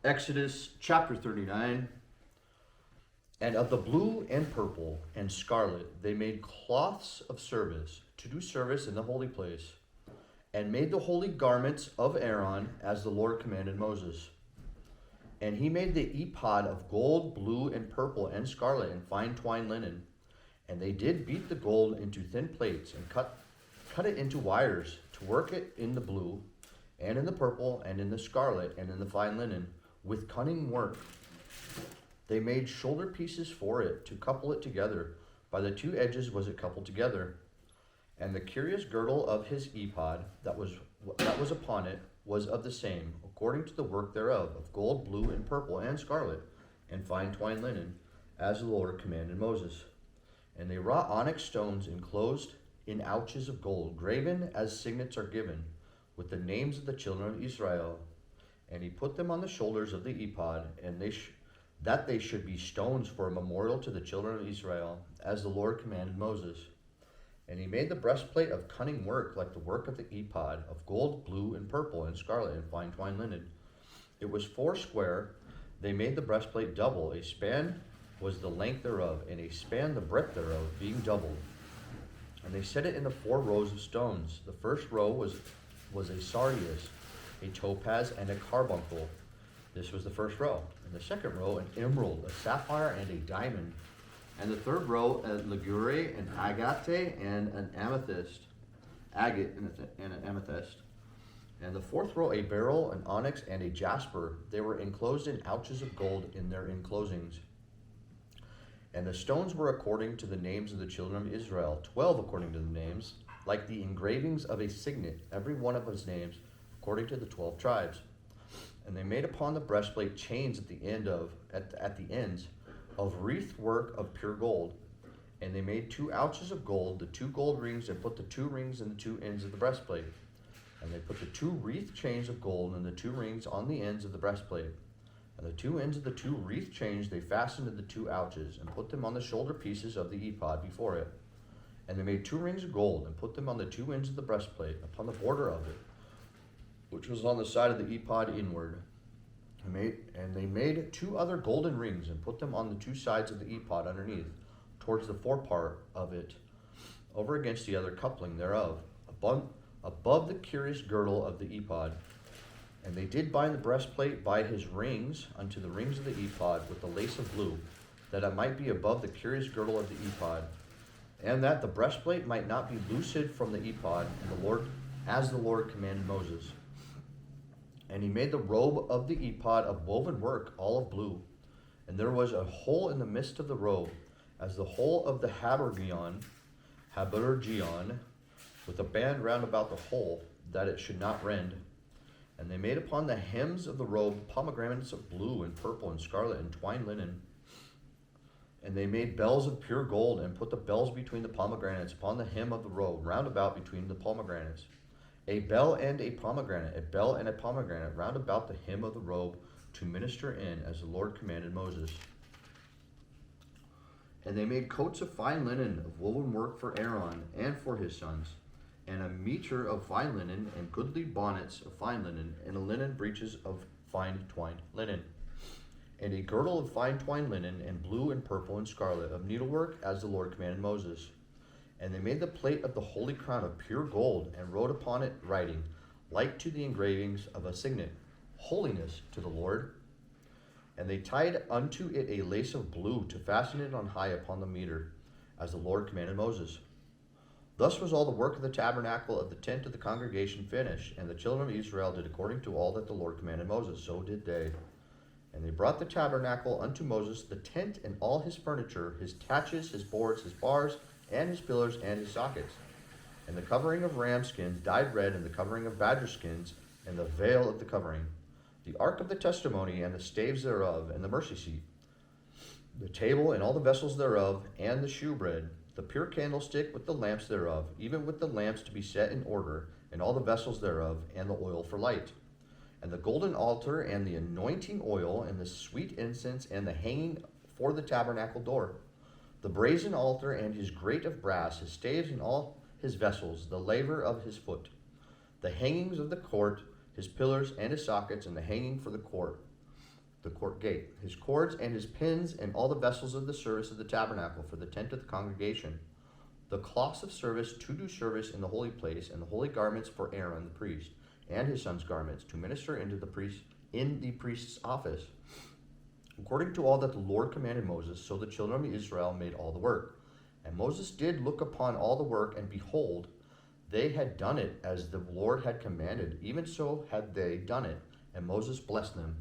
Exodus chapter 39. And of the blue and purple and scarlet they made cloths of service to do service in the holy place, and made the holy garments of Aaron as the Lord commanded Moses. And he made the ephod of gold, blue, and purple, and scarlet, and fine twined linen. And they did beat the gold into thin plates, and cut it into wires, to work it in the blue, and in the purple, and in the scarlet, and in the fine linen, with cunning work. They made shoulder pieces for it, to couple it together. By the two edges was it coupled together. And the curious girdle of his ephod that was upon it was of the same, according to the work thereof, of gold, blue, and purple, and scarlet, and fine twined linen, as the Lord commanded Moses. And they wrought onyx stones enclosed in ouches of gold, graven as signets are given, with the names of the children of Israel. And he put them on the shoulders of the ephod, and that they should be stones for a memorial to the children of Israel, as the Lord commanded Moses. And he made the breastplate of cunning work, like the work of the ephod, of gold, blue, and purple, and scarlet, and fine twined linen. It was 4 square. They made the breastplate double. A span was the length thereof, and a span the breadth thereof, being doubled. And they set it in the 4 rows of stones. The first row was a sardius, a topaz, and a carbuncle. This was the first row. And the second row, an emerald, a sapphire, and a diamond. And the third row, a ligure, an agate, and an amethyst. Agate and an amethyst. And the fourth row, a beryl, an onyx, and a jasper. They were enclosed in ouches of gold in their enclosings. And the stones were according to the names of the children of Israel, 12 according to the names, like the engravings of a signet, every one of his names, according to the 12 tribes. And they made upon the breastplate chains at the ends of wreath work of pure gold. And they made 2 ouches of gold, the 2 gold rings, and put the 2 rings in the 2 ends of the breastplate. And they put the 2 wreath chains of gold and the 2 rings on the ends of the breastplate. And the 2 ends of the 2 wreath chains they fastened to the 2 ouches, and put them on the shoulder pieces of the ephod before it. And they made 2 rings of gold, and put them on the 2 ends of the breastplate, upon the border of it, which was on the side of the ephod inward. And they made 2 other golden rings, and put them on the 2 sides of the ephod underneath, towards the forepart of it, over against the other coupling thereof, above the curious girdle of the ephod. And they did bind the breastplate by his rings unto the rings of the ephod with the lace of blue, that it might be above the curious girdle of the ephod, and that the breastplate might not be loosed from the ephod, as the Lord commanded Moses. And he made the robe of the ephod of woven work, all of blue. And there was a hole in the midst of the robe, as the hole of the habergeon, with a band round about the hole, that it should not rend. And they made upon the hems of the robe pomegranates of blue and purple and scarlet and twined linen. And they made bells of pure gold, and put the bells between the pomegranates upon the hem of the robe, round about between the pomegranates. A bell and a pomegranate round about the hem of the robe, to minister in, as the Lord commanded Moses. And they made coats of fine linen of woven work for Aaron and for his sons, and a mitre of fine linen, and goodly bonnets of fine linen, and a linen breeches of fine twined linen, and a girdle of fine twined linen, and blue and purple and scarlet, of needlework, as the Lord commanded Moses. And they made the plate of the holy crown of pure gold, and wrote upon it writing, like to the engravings of a signet, holiness to the Lord. And they tied unto it a lace of blue, to fasten it on high upon the mitre, as the Lord commanded Moses. Thus was all the work of the tabernacle of the tent of the congregation finished, and the children of Israel did according to all that the Lord commanded Moses, so did they. And they brought the tabernacle unto Moses, the tent and all his furniture, his taches, his boards, his bars, and his pillars, and his sockets, and the covering of ram skins dyed red, and the covering of badger skins, and the veil of the covering, the ark of the testimony, and the staves thereof, and the mercy seat, the table and all the vessels thereof, and the shewbread, the pure candlestick with the lamps thereof, even with the lamps to be set in order, and all the vessels thereof, and the oil for light, and the golden altar, and the anointing oil, and the sweet incense, and the hanging for the tabernacle door, the brazen altar, and his grate of brass, his staves and all his vessels, the laver of his foot, the hangings of the court, his pillars and his sockets, and the hanging for the court, the court gate, his cords and his pins, and all the vessels of the service of the tabernacle for the tent of the congregation, the cloths of service to do service in the holy place, and the holy garments for Aaron the priest, and his son's garments to minister in the priest's office, according to all that the Lord commanded Moses. So the children of Israel made all the work. And Moses did look upon all the work, and behold, they had done it as the Lord had commanded. Even so had they done it, and Moses blessed them.